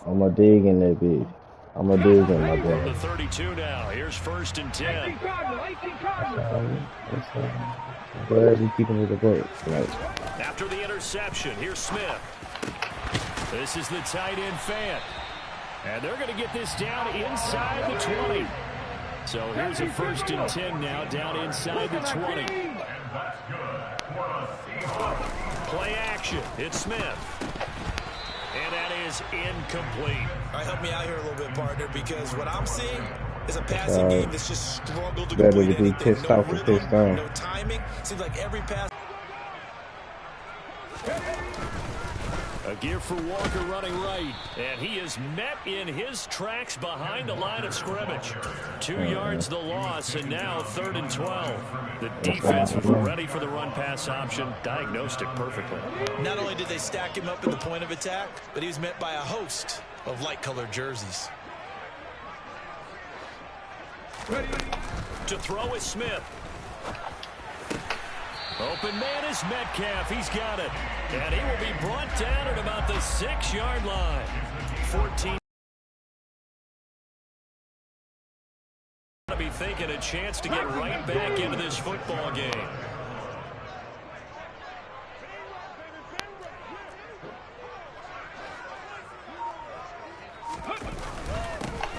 I'm a dig in that bitch. I'm a dig in my boy. From the 32 now. Here's 1st and 10. I'm glad we keeping it a book. Like, after the interception, here's Smith. This is the tight end Fant. And they're going to get this down inside the 20. So here's a 1st and 10 now, down inside the 20. Play action. It's Smith. And that is incomplete. All right, help me out here a little bit, partner, because what I'm seeing is a passing game that's just struggled to complete anything. No rhythm, no timing. Seems like every pass. A gear for Walker running right, and he is met in his tracks behind the line of scrimmage. 2 yards the loss, and now 3rd and 12. The defense was ready for the run-pass option, diagnosed it perfectly. Not only did they stack him up at the point of attack, but he was met by a host of light-colored jerseys. To throw is Smith. Open man is Metcalf. He's got it. And he will be brought down at about the 6-yard line. 14. To be thinking a chance to get right back into this football game.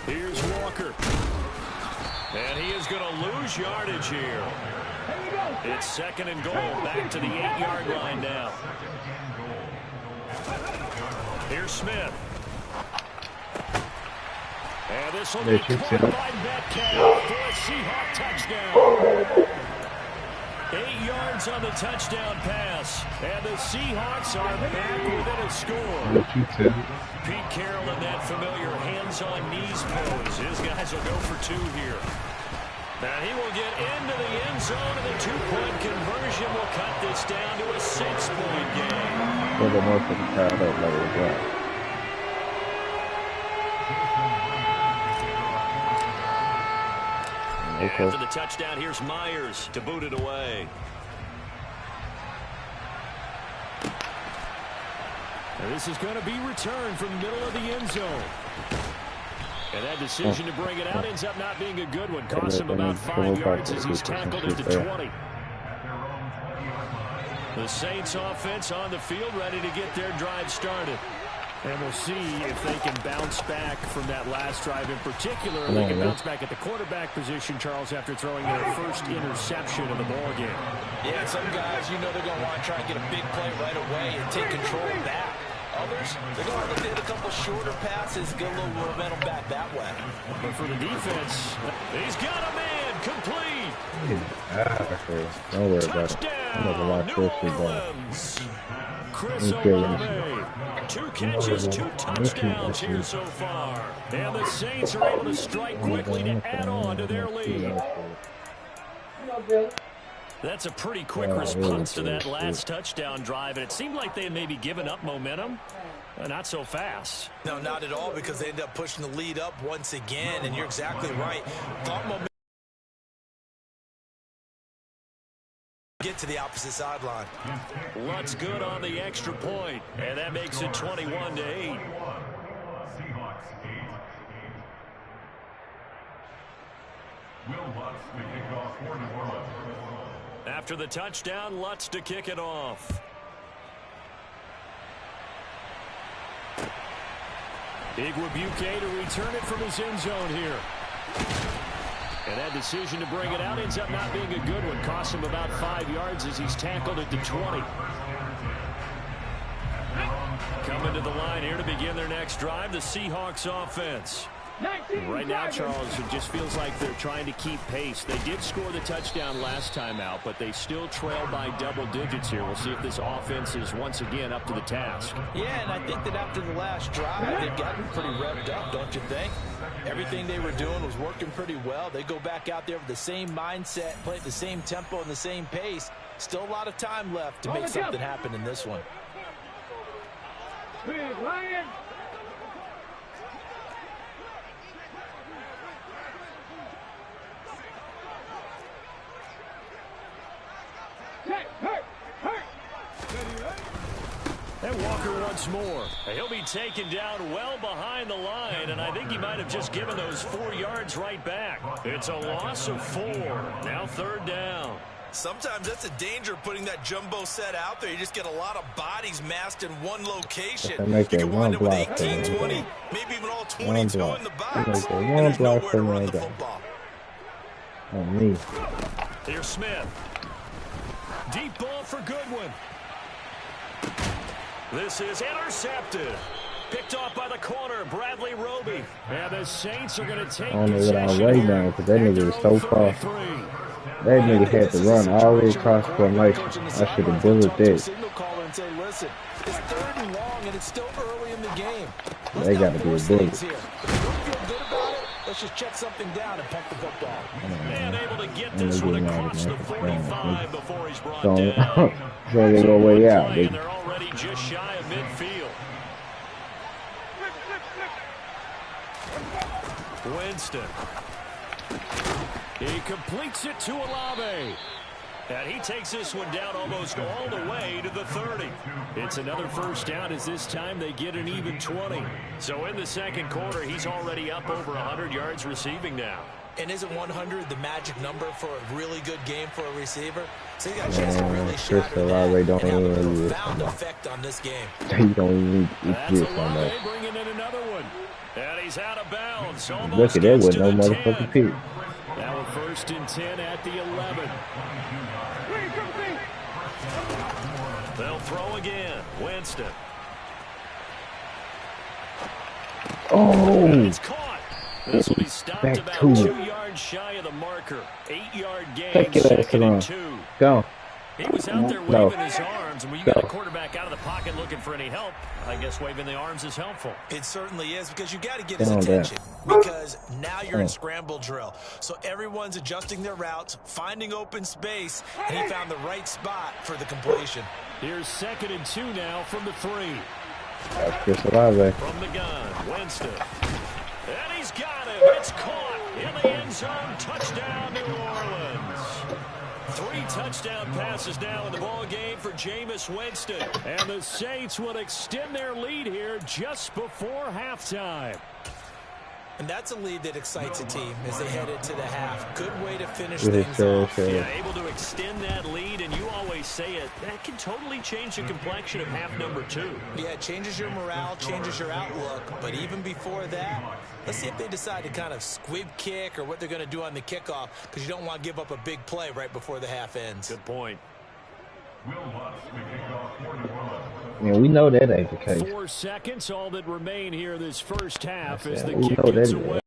Here's Walker. And he is going to lose yardage here. It's 2nd and goal, back to the 8-yard line now. Here's Smith. And this will be caught by Metcalf for a Seahawk touchdown. 8 yards on the touchdown pass. And the Seahawks are back within a score. Pete Carroll in that familiar hands-on knees pose. His guys will go for 2 here. And he will get into the end zone, and the 2-point conversion will cut this down to a 6-point game. After the touchdown, here's Myers to boot it away. And this is going to be returned from the middle of the end zone. And that decision to bring it out ends up not being a good one. Costs him about 5 yards as he's tackled at the 20. The Saints offense on the field, ready to get their drive started. And we'll see if they can bounce back from that last drive in particular. They can bounce back at the quarterback position, Charles, after throwing their first interception of the ball game. Yeah, some guys, you know they're going to want to try and get a big play right away and take control back. Others, they're going to look to hit a couple shorter passes, get a little momentum back that way. But for the defense, he's got a man complete. Don't worry about it. I'm not going to watch this. Chris Olave, 2 catches, 2 touchdowns here so far. And the Saints are able to strike quickly to add on to their lead. That's a pretty quick response to that last touchdown drive, and it seemed like they had maybe given up momentum. Not so fast. No, not at all, because they ended up pushing the lead up once again, and you're exactly right. Thought momentum get to the opposite sideline. Lutt's good on the extra point, and that makes it 21-8. After the touchdown, Lutz to kick it off. Igwebuike to return it from his end zone here. And that decision to bring it out ends up not being a good one. Costs him about 5 yards as he's tackled at the 20. Coming to the line here to begin their next drive, the Seahawks offense. Right now, Charles, it just feels like they're trying to keep pace. They did score the touchdown last time out, but they still trail by double digits here. We'll see if this offense is once again up to the task. Yeah, and I think that after the last drive, they've gotten pretty revved up, don't you think? Everything they were doing was working pretty well. They go back out there with the same mindset, play at the same tempo and the same pace. Still a lot of time left to make something happen in this one. And Walker once once more. He'll be taken down well behind the line, and I think he might have just given those 4 yards right back. It's a loss of 4. Now 3rd down. Sometimes that's the danger of putting that jumbo set out there. You just get a lot of bodies massed in one location. You can wind up with 18, 20, maybe even all 22 in the box. And there's nowhere to run the football. On me. Here's Smith. Deep ball for Goodwin. This is intercepted. Picked off by the corner, Bradley Roby. And the Saints are going to take possession right now because that nigga was so far. That nigga had to run all the way across the formation. I should have bullied that. Signal caller and say, listen, it's 3rd and long and it's still early in the game. They got to be a bully. Don't feel good about it. Let's just check something down and pump the football. And able to get this one across the 45 before he's brought down. So they go way out. And they're already just shy of midfield. Winston. He completes it to Olave. And he takes this one down almost all the way to the 30. It's another 1st down as this time they get an even 20. So in the 2nd quarter, he's already up over 100 yards receiving now. And isn't 100 the magic number for a really good game for a receiver? So he got a chance to really shatter that and have a profound effect on this game. You don't even need That's Olave bringing in another one. And he's out of bounds. Look at that with no motherfucking pick. Now a 1st and 10 at the 11. They'll throw again. Winston. Oh! And it's caught. This will be stopped about 2 yards shy of the marker. 8-yard gain, 2nd and 2. Go. He was out there waving his arms, and when you got a quarterback out of the pocket looking for any help, I guess waving the arms is helpful. It certainly is, because you got to get his attention, because now you're in scramble drill. So everyone's adjusting their routes, finding open space, and he found the right spot for the completion. Here's 2nd and 2 now from the 3. From the gun, Winston. And he's got him. It's caught in the end zone. Touchdown, New Orleans. 3 touchdown passes now in the ball game for Jameis Winston. And the Saints will extend their lead here just before halftime. And that's a lead that excites a team as they head into the half. Good way to finish things off. Yeah, able to extend that lead, and you always say it, that can totally change the complexion of half number 2. Yeah, it changes your morale, changes your outlook. But even before that, let's see if they decide to kind of squib kick or what they're going to do on the kickoff, because you don't want to give up a big play right before the half ends. Good point. Yeah, we know that ain't the case. 4 seconds, all that remain here this 1st half as the kick gets away.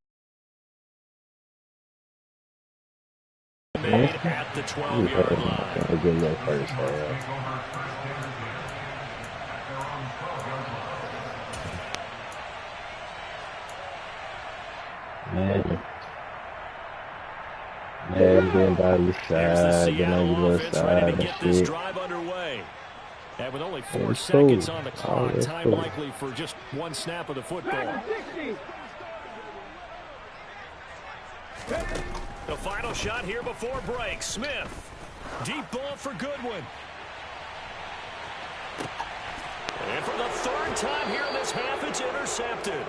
Made at the 12-yard line. Man, by your side, ready to get this drive underway. And with only 4 seconds on the clock, time likely for just 1 snap of the football. The final shot here before break. Smith. Deep ball for Goodwin. And for the 3rd time here in this half, it's intercepted.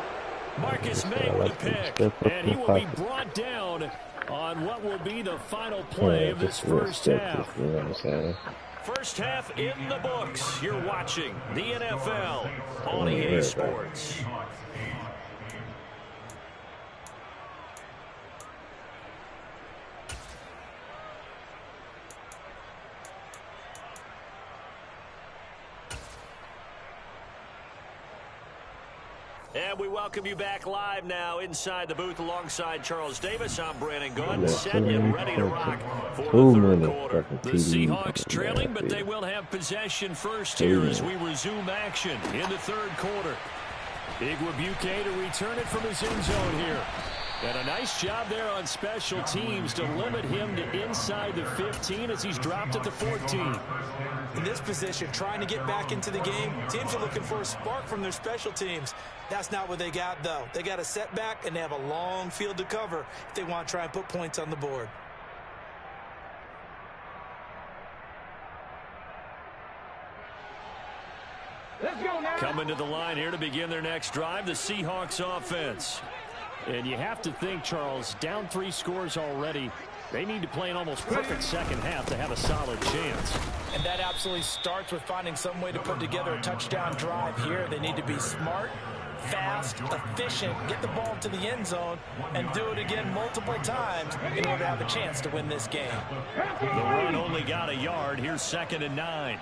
Marcus May with a pick. And he will be brought down on what will be the final play of this 1st half. First half in the books. You're watching the NFL on EA Sports. And we welcome you back live now inside the booth alongside Charles Davis. I'm Brandon Gunn, set and ready to rock for the 3rd quarter. The Seahawks trailing, but they will have possession first here as we resume action in the 3rd quarter. Igwebuike to return it from his end zone here. And a nice job there on special teams to limit him to inside the 15 as he's dropped at the 14. In this position, trying to get back into the game, teams are looking for a spark from their special teams. That's not what they got, though. They got a setback, and they have a long field to cover if they want to try and put points on the board. Coming to the line here to begin their next drive, the Seahawks offense. And you have to think, Charles, down 3 scores already. They need to play an almost perfect second half to have a solid chance. And that absolutely starts with finding some way to put together a touchdown drive here. They need to be smart, fast, efficient, get the ball to the end zone, and do it again multiple times in order to have a chance to win this game. The run only got a yard. Here's 2nd and 9.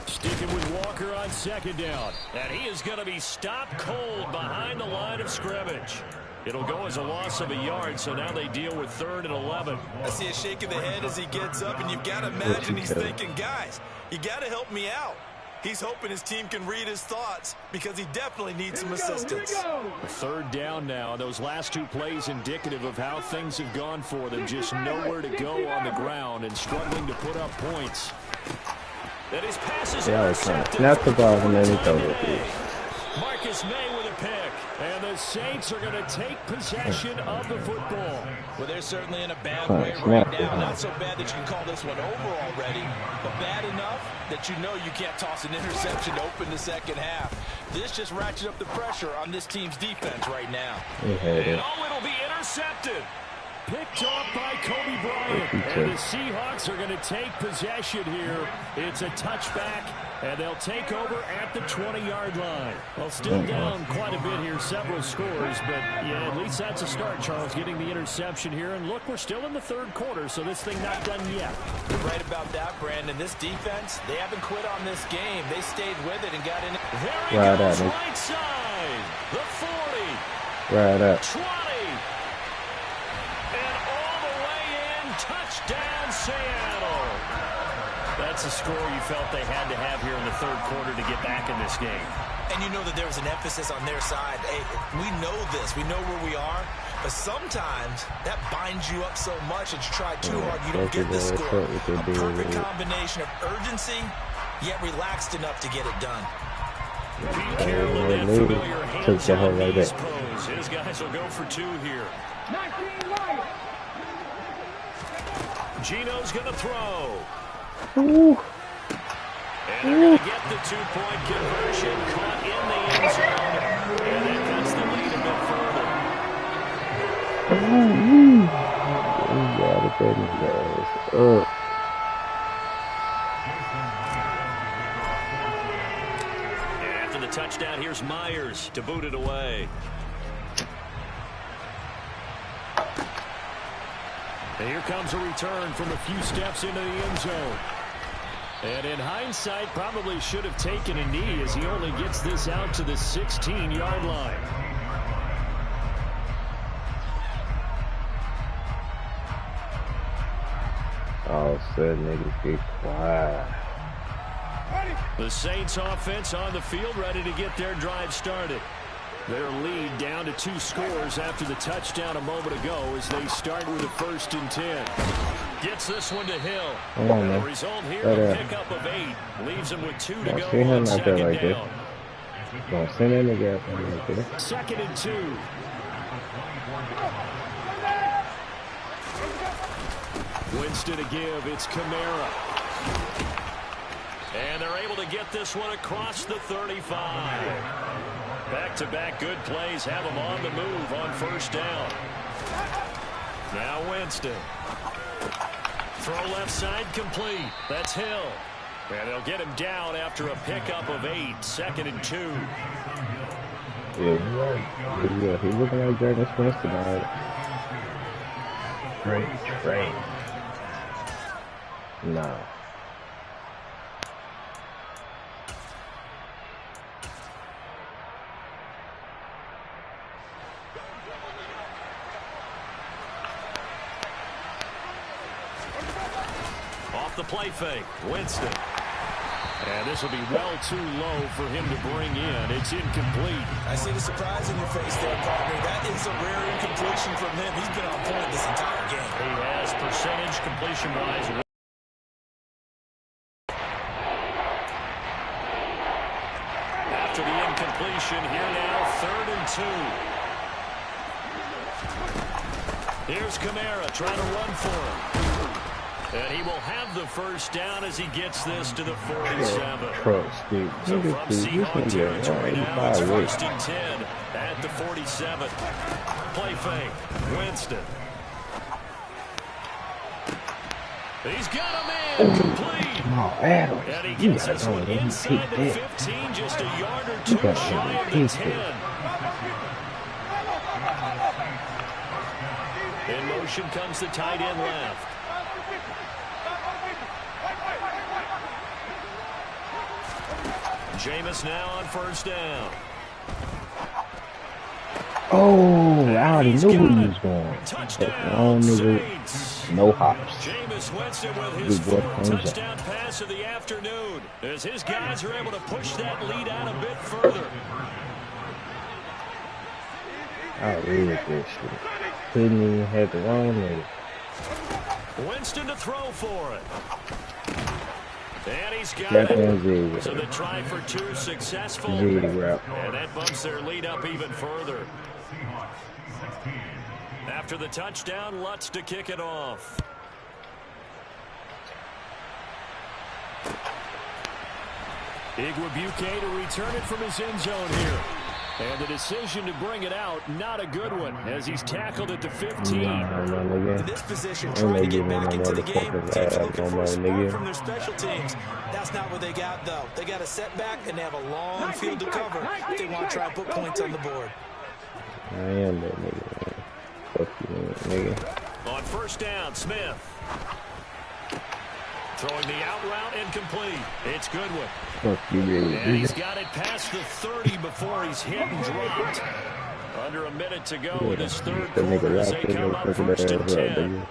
Sticking with Walker on 2nd down. And he is going to be stopped cold behind the line of scrimmage. It'll go as a loss of a yard, so now they deal with 3rd and 11. I see a shake of the head as he gets up, and you've got to imagine he's thinking, guys, you got to help me out. He's hoping his team can read his thoughts because he definitely needs some assistance. 3rd down now. Those last 2 plays indicative of how things have gone for them. Just nowhere to go on the ground and struggling to put up points. That his pass is intercepted. Snap the ball and then he throws it. Marcus May with a pick. And the Saints are going to take possession of the football. Well, they're certainly in a bad way right now. Not so bad that you can call this one over already, but bad enough that you know you can't toss an interception to open the second half. This just ratchets up the pressure on this team's defense right now. And it'll be intercepted. Picked off by Kobe Bryant. And the Seahawks are going to take possession here. It's a touchback, and they'll take over at the 20-yard line. Well, still down quite a bit here, several scores, but yeah, at least that's a start, Charles, getting the interception here. And look, we're still in the 3rd quarter, so this thing not done yet. You're right about that, Brandon. This defense, they haven't quit on this game. They stayed with it and got in. There he goes, right side. The 40. Right up. 20. Touchdown, Seattle. That's a score you felt they had to have here in the 3rd quarter to get back in this game. And you know that there was an emphasis on their side. Hey, we know this. We know where we are. But sometimes that binds you up so much that you try too hard, you don't get the score. A perfect combination of urgency, yet relaxed enough to get it done. Be careful of that familiar hands on these pose. His guys will go for 2 here. Gino's going to throw. Ooh. And they're going to get the 2-point conversion, caught in the end zone. And that cuts the lead a bit further. And after the touchdown, here's Myers to boot it away. And here comes a return from a few steps into the end zone. And in hindsight, probably should have taken a knee as he only gets this out to the 16-yard line. All of a sudden, niggas get quiet. The Saints offense on the field, ready to get their drive started. Their lead down to 2 scores after the touchdown a moment ago as they start with a 1st and 10. Gets this one to Hill. The result here, a pickup of 8. Leaves him with 2 to go on 2nd down. Don't send in the gap. 2nd and 2. Winston to give. It's Kamara. And they're able to get this one across the 35. Back-to-back good plays have them on the move on 1st down. Now Winston. Throw left side complete. That's Hill. And they'll get him down after a pickup of 8. 2nd and 2. Yeah, he's looking like Jameis Winston tonight. Great. No. The play fake. Winston. And this will be well too low for him to bring in. It's incomplete. I see the surprise in your face there, partner. That is a rare incompletion from him. He's been on point this entire game. He has percentage completion-wise. After the incompletion, here now, 3rd and 2. Here's Kamara trying to run for him. And he will have the first down as he gets this to the 47. So from Seahawk territory now, it's 1st and 10 at the 47. Play fake. Winston. He's got a man complete. And he gets this one inside the 15, just a yard or two shy of the 10. In motion comes the tight end left. Jameis now on 1st down. Oh, I already knew where he was going. Touchdown, Saints. No hops. Jameis Winston with his fourth touchdown pass of the afternoon, as his guys are able to push that lead out a bit further. I read this shit. Couldn't even have the wrong nigga. Winston to throw for it. And he's got it. So the try for 2 successful. And that bumps their lead up even further. After the touchdown, Lutz to kick it off. Igwebuike to return it from his end zone here. And the decision to bring it out, not a good one, as he's tackled at the 15. In this position, trying to get back into the game, teams looking for a spark from their special teams. That's not what they got, though. They got a setback, and they have a long field to cover if they want to try and put points on the board. I am that nigga, man. Fuck you, nigga. On 1st down, Smith. Throwing the out route incomplete. It's Goodwin. Fuck you, baby. And he's got it past the 30 before he's hit and dropped. Under a minute to go in his third quarter as they come up 1st and 10.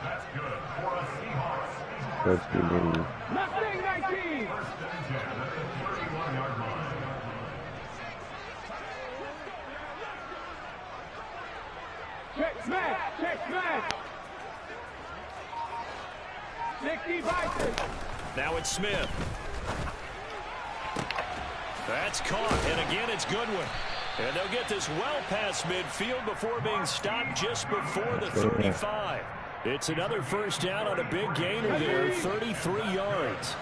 Fuck you, baby. Check smash! Check smash! 65. Now it's Smith. That's caught, and again it's Goodwin. And they'll get this well past midfield before being stopped just before the 35. It's another 1st down on a big gainer there, 33 yards.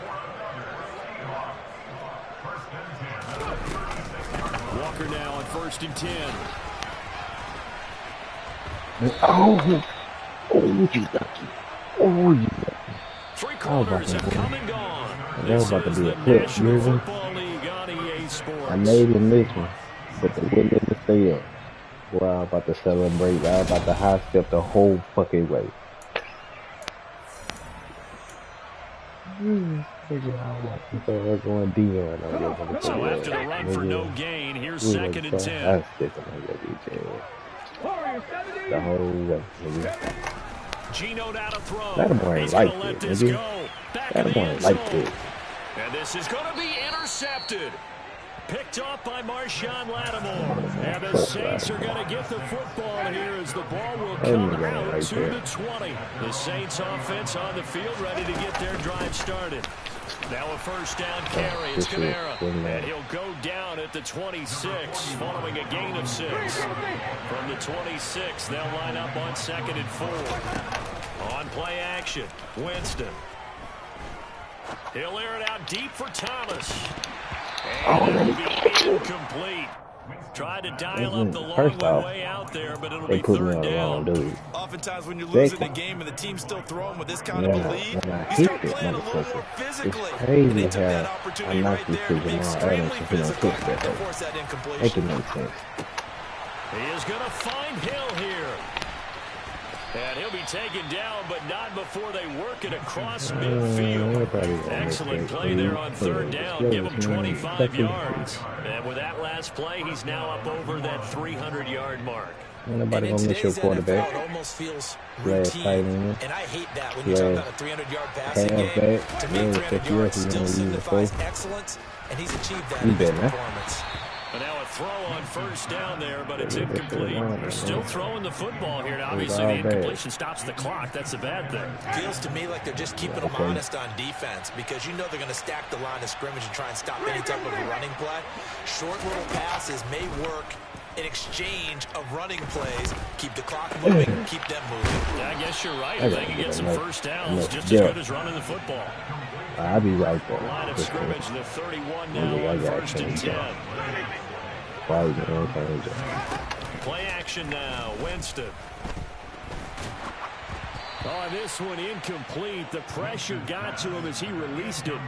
Walker now on 1st and 10. Oh, you lucky. Oh, you lucky. 3 quarters have come and gone. That was about to be a clip, you I made him this one, but they wouldn't let me stay up. Boy, I was about to celebrate. I was about to high step the whole fucking way. So after the run for no gain, here's 2nd and 10. The whole way, nigga. Gino out of throw. That boy He's like gonna let this, this nigga. go. Back That in the boy end like zone. this. And this is going to be intercepted. Picked off by Marshawn Lattimore. And the Saints are going to get the football here as the ball will come out to the 20. The Saints offense on the field ready to get their drive started. Now a 1st down carry. It's Kamara. And he'll go down at the 26 following a gain of 6. From the 26, they'll line up on 2nd and 4. On play action, Winston. He'll air it out deep for Thomas. And it'll be incomplete. Tried to dial up the long way out there, but it'll be 3rd down. Oftentimes when you're losing a game and the team's still throwing with this kind of a lead, you start playing a little more physically. And they took that opportunity right there to be extremely physical to force that incompletion. He is going to find Hill here. And he'll be taken down, but not before they work it across midfield. Excellent play there on 3rd down. Give him 25 yards. And with that last play, he's now up over that 300-yard mark. Nobody gonna miss your quarterback. It almost feels routine, and I hate that when you talk about a 300-yard passing game. To me, 300 yards still signifies excellence, and he's achieved that in his performance. And now a throw on 1st down there, but it's incomplete. They're still throwing the football here. Now, obviously, the incompletion stops the clock. That's a bad thing. Feels to me like they're just keeping them honest on defense because you know they're going to stack the line of scrimmage and try and stop any type of a running play. Short little passes may work an exchange of running plays. Keep the clock moving, keep them moving. I guess you're right. If they can get some first downs, just as good as running the football. I'll be right there. Line of scrimmage, the 31 now on 1st and 10. Play action now, Winston. Oh, this one incomplete. The pressure got to him as he released it.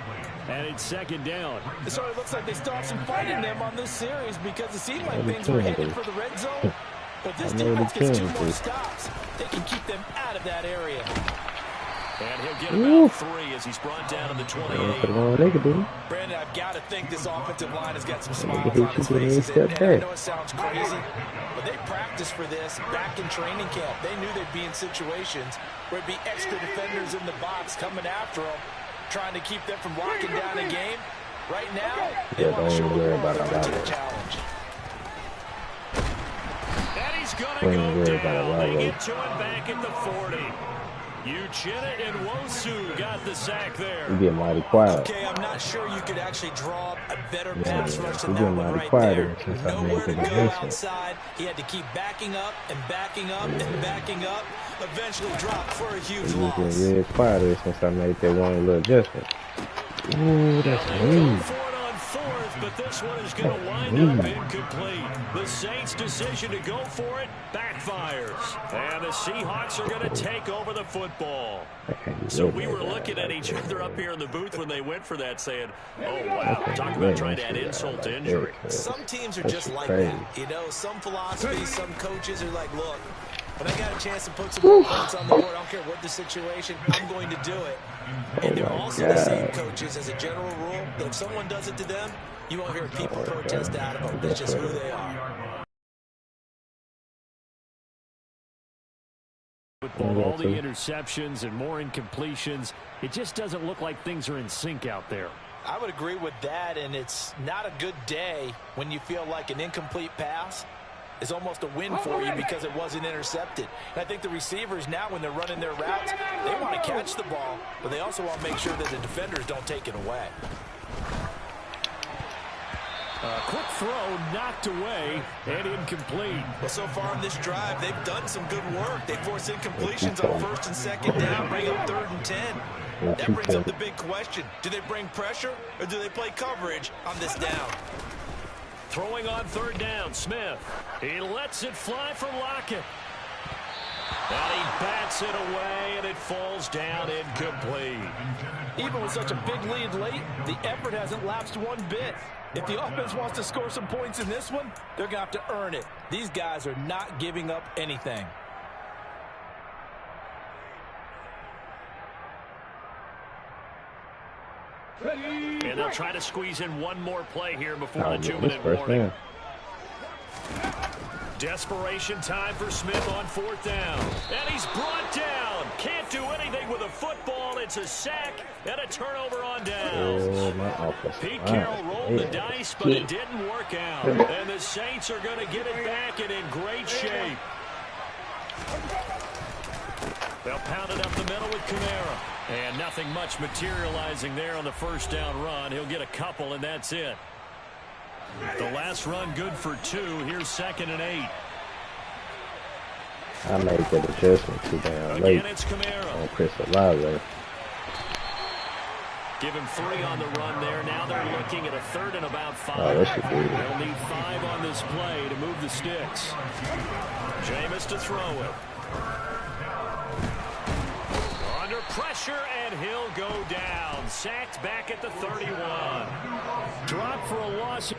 And it's 2nd down. It sort of looks like they still have some fight in them on this series because it seemed like things were headed for the red zone. But this defense gets 2 more stops. They can keep them out of that area. And he'll get about 3 as he's brought down to the 28. Brandon, I've got to think this offensive line has got some smiles on its faces. And I know it sounds crazy, but they practiced for this back in training camp. They knew they'd be in situations where it'd be extra defenders in the box coming after them, trying to keep them from locking down a game. Right now, they want to show the world they're up to the challenge. And he's going to go down. They get to him back at the 40. Uchenna and Wosu got the sack there. You get mighty quiet. Okay, I'm not sure you could actually draw a better pass rush than that one right there. Nowhere to go outside. He had to keep backing up and backing up and backing up. Eventually dropped for a huge loss. You get really quiet since I made that one little adjustment. Ooh, that's mean. But this one is going to wind up incomplete. The Saints' decision to go for it backfires. And the Seahawks are going to take over the football. So we were looking at each other up here in the booth when they went for that saying, oh, wow, talk about trying to add insult to injury. Some teams are just like that. You know, some philosophies, some coaches are like, look, when I got a chance to put some more points on the board, I don't care what the situation, I'm going to do it. And they're also the same coaches as a general rule that if someone does it to them, you won't hear people protest out of them. That's just who they are. With all the interceptions and more incompletions, it just doesn't look like things are in sync out there. I would agree with that, and it's not a good day when you feel like an incomplete pass is almost a win for you because it wasn't intercepted. And I think the receivers now, when they're running their routes, they want to catch the ball, but they also want to make sure that the defenders don't take it away. Quick throw knocked away and incomplete. Well, so far in this drive, they've done some good work. They force incompletions on 1st and 2nd down, bring up 3rd and 10. That brings up the big question. Do they bring pressure or do they play coverage on this down? Throwing on 3rd down, Smith. He lets it fly for Lockett. And he bats it away, and it falls down incomplete. Even with such a big lead late, the effort hasn't lapsed one bit. If the offense wants to score some points in this one, they're going to have to earn it. These guys are not giving up anything. And they'll try to squeeze in one more play here before the 2-minute warning. Desperation time for Smith on 4th down. And he's brought down. Can't do anything with a football. It's a sack and a turnover on downs. Pete Carroll rolled the dice, but it didn't work out. And the Saints are going to get it back and in great shape. They'll pound it up the middle with Kamara. And nothing much materializing there on the 1st down run. He'll get a couple, and that's it. The last run good for 2. Here's 2nd and 8. I made that adjustment too damn late. Again, it's Kamara. On Chris Olave. Give him 3 on the run there. Now they're looking at a 3rd and about 5. Oh, that should be it. They'll need 5 on this play to move the sticks. Jameis to throw it. Under pressure, and he'll go down. Sacked back at the 31. Dropped for a loss.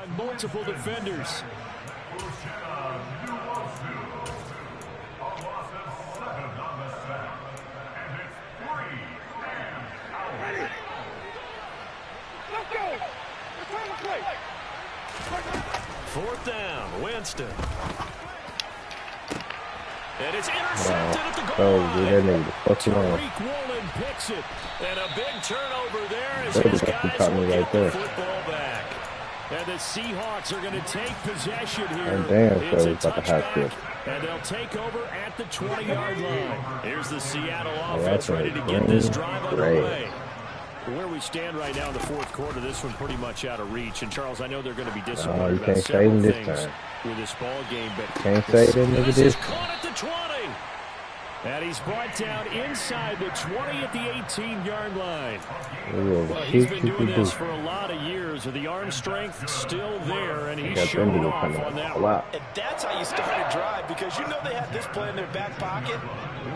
by multiple defenders. Fourth down, Winston. And it's intercepted at the goal line. Tariq Woolen picks it. And a big turnover there as his guys will get the football back. And the Seahawks are going to take possession here. It's a touchback, and they'll take over at the 20-yard line. Here's the Seattle offense ready to get this drive underway. Where we stand right now in the fourth quarter, this one pretty much out of reach. And Charles, I know they're going to be disappointed about several things with this ball game, but can't say it in this is caught at the 20. And he's brought down inside the 20 at the 18-yard line. Well, he's been doing this for a lot of years. The arm strength still there, and he's showing off on that one. And that's how you start a drive, because you know they have this play in their back pocket,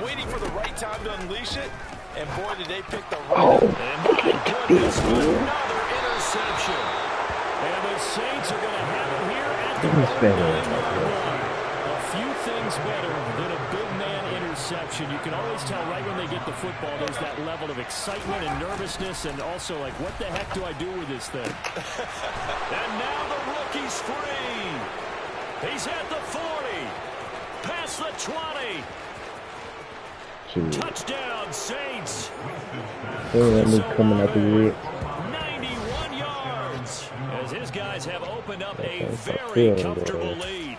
waiting for the right time to unleash it. And boy, did they pick the right. And my goodness, another interception. And the Saints are going to have it here at the 9-yard line. A few things better than a big man interception. You can always tell right when they get the football, there's that level of excitement and nervousness, and also like, what the heck do I do with this thing? And now the rookie's free. He's at the 40. Past the 20. Touchdown, Saints. Coming out the grid. 91 yards as his guys have opened up a very comfortable lead.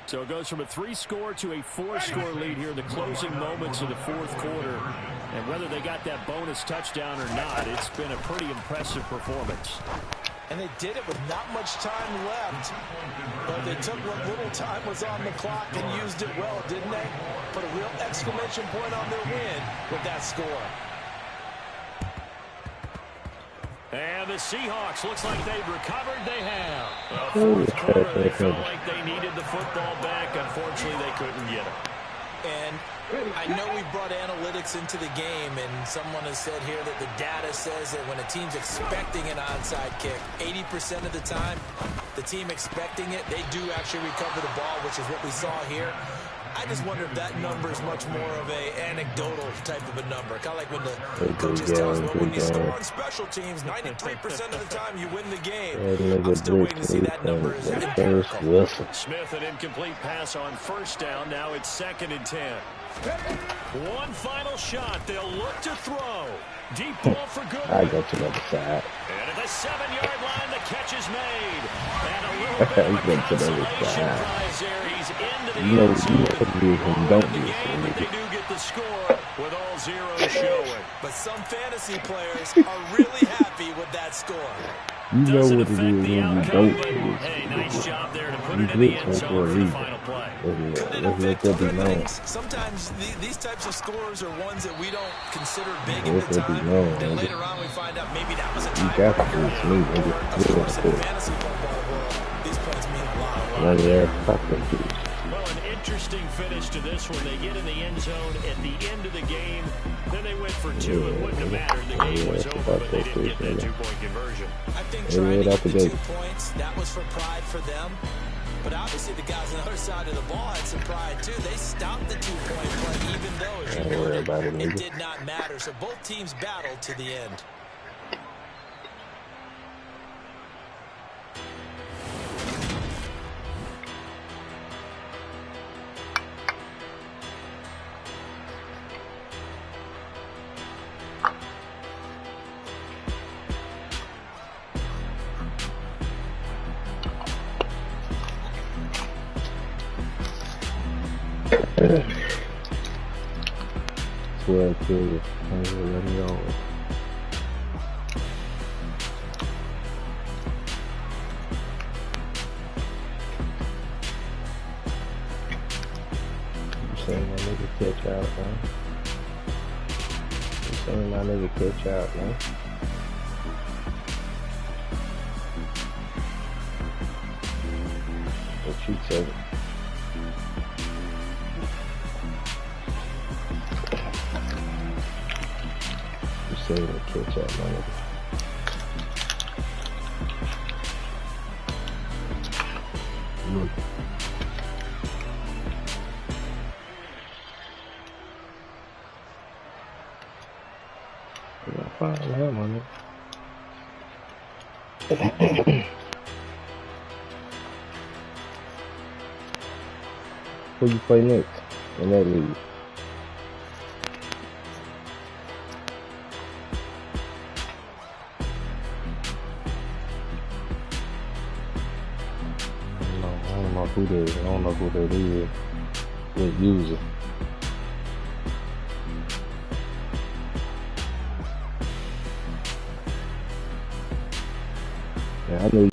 So it goes from a 3-score to a 4-score lead here in the closing moments of the fourth quarter. And whether they got that bonus touchdown or not, it's been a pretty impressive performance. And they did it with not much time left. But they took what little time was on the clock and used it well, didn't they? Put a real exclamation point on their win with that score. And the Seahawks, looks like they've recovered. They have. Fourth quarter, they felt like they needed the football back. Unfortunately, they couldn't get it. And I know we brought analytics into the game, and someone has said here that the data says that when a team's expecting an onside kick, 80% of the time, the team expecting it, they do actually recover the ball, which is what we saw here. I just wonder if that number is much more of a anecdotal type of a number. Kind of like when the coaches tell us, well, when you score on special teams, 93% of the time you win the game. I'm still waiting to see that number is empirical. Smith, an incomplete pass on first down. Now it's 2nd and 10. One final shot. They'll look to throw. Deep ball for Goodwin. I go to the other side. And at the 7-yard line, the catch is made. And a little bit of a consolation prize there. He's into the end zone. And they do get the score with all zeros showing. But some fantasy players are really happy with that score. You know Doesn't what it is affect when the you outcome, don't but do it. hey, nice job there to put You it in the glitch end for a zone for the reason. final play. They don't affect other things. Sometimes these types of scores are ones that we don't consider big at the time. Then later on we find out maybe that was a tiebreaker. Of course, in the fantasy football world, these plays mean a lot. Well, an interesting finish to this one. They get in the end zone at the end of the game. Then they went for 2. It wouldn't have mattered. The game was over, but they didn't get that 2-point conversion. I think trying to get the 2 points, that was for pride for them. But obviously the guys on the other side of the ball had some pride too. They stopped the 2-point play, even though, as you noted, it did not matter. So both teams battled to the end. Swear to you, let me know. You saying my nigga catch out, man? You saying my nigga catch out, man? What you tell me? You saying catch out, my nigga? Fine, hell, man. Who you play next in that league? I don't know who that is. I don't know who that is. What user? Yeah, I know.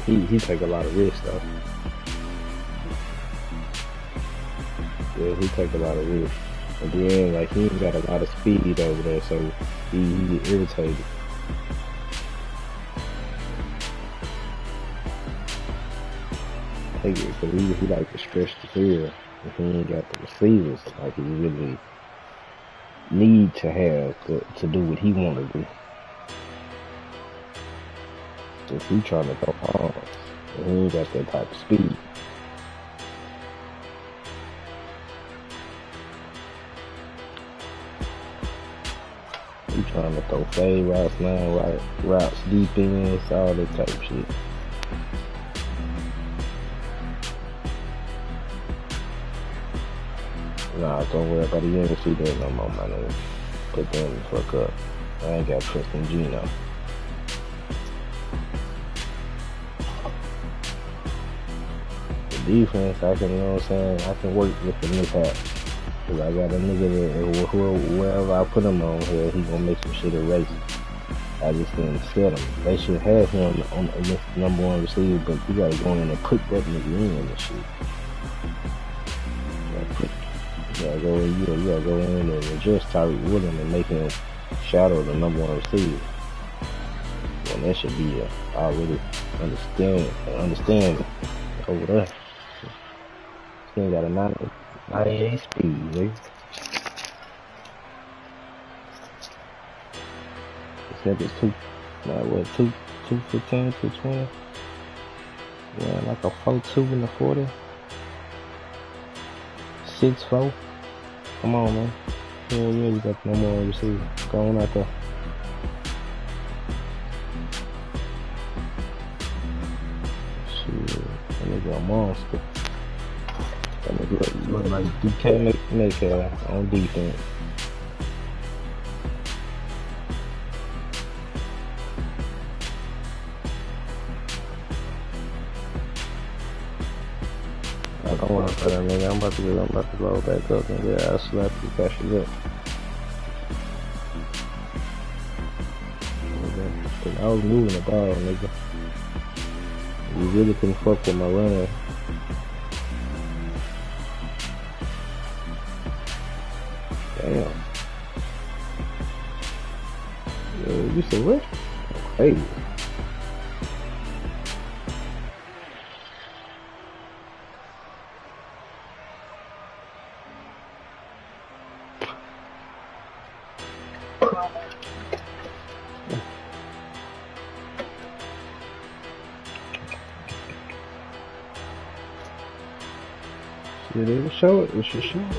He take a lot of risks though. Yeah, he take a lot of risks. At the end, like he ain't got a lot of speed over there, so he get irritated. I think because he like to stretch the field, and he ain't got the receivers like he really need to have to do what he want to do. If he trying to go hard, and he ain't got that type of speed. He trying to throw fade routes, line routes, defense, all that type of shit. Nah, don't worry about it. You ain't see that no more, my nigga. Put them the fuck up. I ain't got trust in Gino. The defense, I can, you know what I'm saying? I can work with the mishap. Cause I got a nigga that whoever I put him on here, he gonna make some shit erase. I just didn't set him. They should have him on against the #1 receiver, but you gotta go in and put that nigga in and shit. You gotta go in and adjust Tyreek Williams and make him shadow the #1 receiver. And that should be already understand over there. He ain't got a 98 speed, nigga. This nigga's 215, 220. Yeah, like a 4.2 in the 40. 6'4". Come on, man. Yeah, you got no more receiver. Go on out there. Shit, that nigga a monster. That nigga look like DK Metcalf on defense. I don't want to put that nigga. I'm about to blow back up, nigga. I'll slap you, catch you up. Cause I was moving the ball, nigga. You really couldn't fuck with my run. Damn. Yo, you said what? Hey. It will show it. It should show it.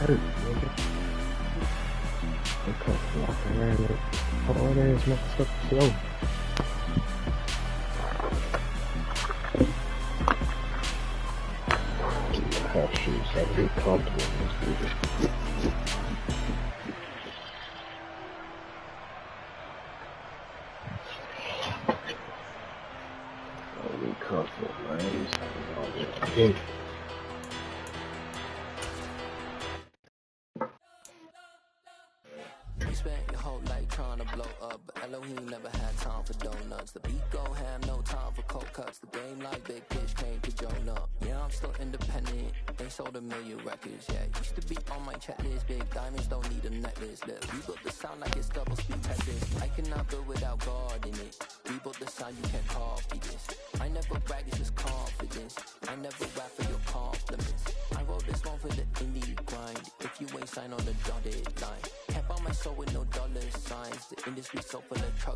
Hurt, nigga. They come walking around it. Hard ass motherfucker slow. Half shoes, I get comfortable in this video. I get Fuck it, man. You spent your whole life trying to blow up, but Elohim never had time for donuts. The beat go ham, no time for cold cuts. The game like big fish came to Jonah. Yeah, I'm still independent. They sold 1 million records, yeah. Used to be on my checklist. Big diamonds don't need a necklace. Look, we built the sound like it's double speed Tetris. I cannot build without God in it. We built the sound, you can't copy this. I never brag, it's just confidence. I never rap for your compliments. I wrote this one for the indie grind. If you ain't signed on the dotted line, can't buy my soul with no dollar signs. The industry so full of trouble.